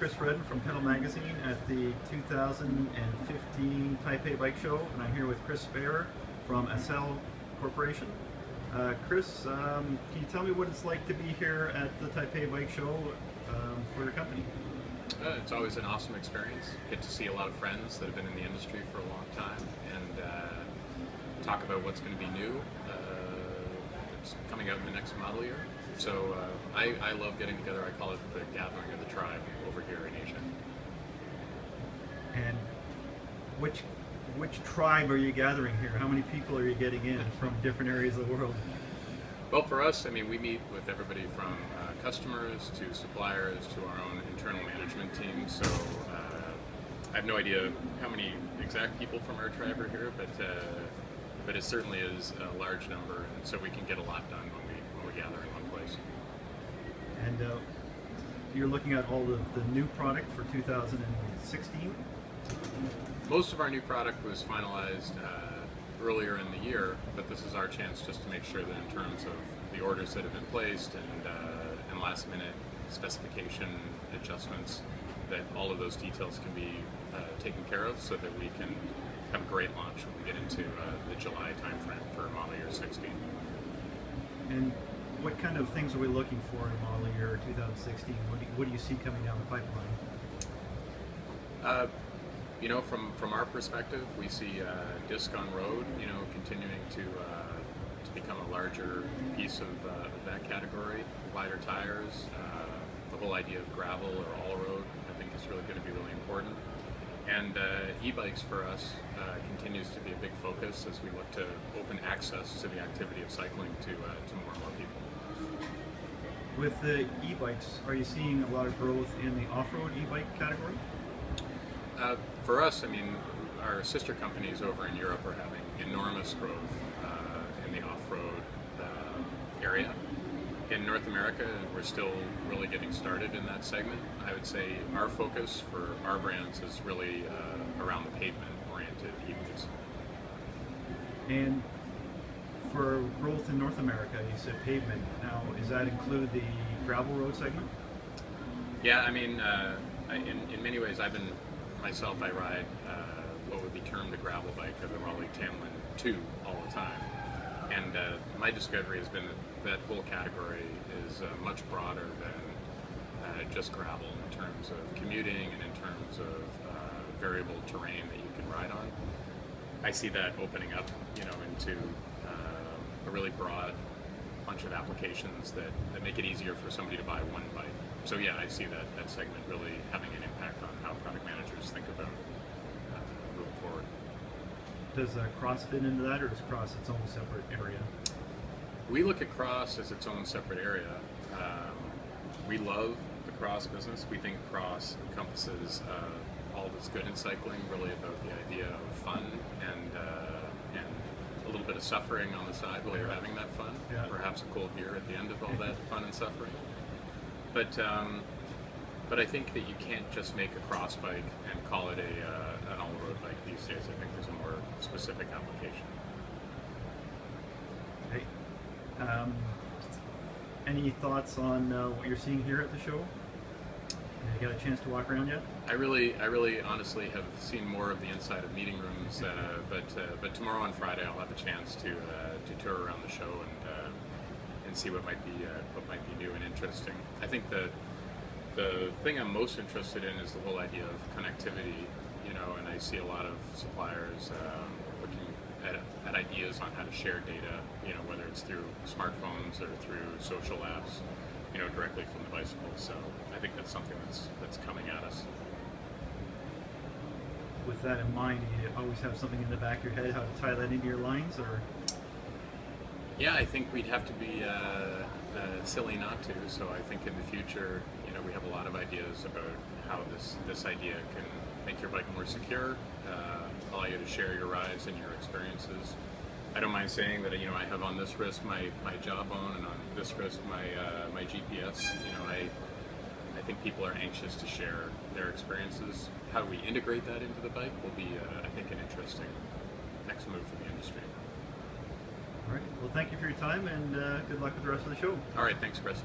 Chris Redden from Pedal Magazine at the 2015 Taipei Bike Show, and I'm here with Chris Speyer from Accell Corporation. Chris, can you tell me what it's like to be here at the Taipei Bike Show for your company? It's always an awesome experience. Get to see a lot of friends that have been in the industry for a long time and talk about what's going to be new. It's coming out in the next model year. So I love getting together. I call it the gathering of the tribe over here in Asia. And which tribe are you gathering here? How many people are you getting in from different areas of the world? Well, for us, I mean, we meet with everybody from customers to suppliers to our own internal management team. So I have no idea how many exact people from our tribe are here, but it certainly is a large number, and so we can get a lot done when we gather in one place. And you're looking at all the new product for 2016? Most of our new product was finalized earlier in the year, but this is our chance just to make sure that in terms of the orders that have been placed and last minute specification adjustments, that all of those details can be taken care of so that we can have a great launch when we get into the July timeframe for model year 16. And what kind of things are we looking for in model year 2016? What do you see coming down the pipeline? You know, from our perspective, we see disc on road, you know, continuing to become a larger piece of that category. Wider tires, the whole idea of gravel or all road, I think is really going to be really important. And e-bikes for us continues to be a big focus as we look to open access to the activity of cycling to more and more people. With the e-bikes, are you seeing a lot of growth in the off-road e-bike category? For us, I mean, our sister companies over in Europe are having enormous growth in the off-road area. In North America, we're still really getting started in that segment. I would say our focus for our brands is really around the pavement-oriented e-bikes. And for growth in North America, you said pavement. Now, does that include the gravel road segment? Yeah, I mean, in many ways, I ride what would be termed a gravel bike, the Raleigh Tamlin 2 all the time. And my discovery has been that whole category is much broader than just gravel in terms of commuting and in terms of variable terrain that you can ride on. I see that opening up, you know, into a really broad bunch of applications that make it easier for somebody to buy one bike. So yeah, I see that segment really having an impact on how product managers think about moving forward. Does Cross fit into that, or is Cross its own separate area? We look at Cross as its own separate area. We love the Cross business. We think Cross encompasses all that's good in cycling, really about the idea of fun and a little bit of suffering on the side while you're having that fun. Yeah. Perhaps a cold beer at the end of all that fun and suffering. But I think that you can't just make a cross bike and call it an all-road bike these days. I think there's a more specific application. Hey, any thoughts on what you're seeing here at the show? You got a chance to walk around yet? I really honestly have seen more of the inside of meeting rooms, but tomorrow on Friday I'll have a chance to tour around the show and see what might be new and interesting. I think the thing I'm most interested in is the whole idea of connectivity, you know, and I see a lot of suppliers looking at ideas on how to share data, you know, whether it's through smartphones or through social apps, you know, directly from the bicycle. So I think that's something that's coming at us. With that in mind, do you always have something in the back of your head how to tie that into your lines, or? Yeah, I think we'd have to be silly not to. So I think in the future, you know, we have a lot of ideas about how this idea can make your bike more secure, allow you to share your rides and your experiences. I don't mind saying that, you know, I have on this wrist my jawbone and on this wrist my GPS. You know, I think people are anxious to share their experiences. How we integrate that into the bike will be, I think, an interesting next move for the industry. All right. Well, thank you for your time, and good luck with the rest of the show. All right. Thanks, Chris.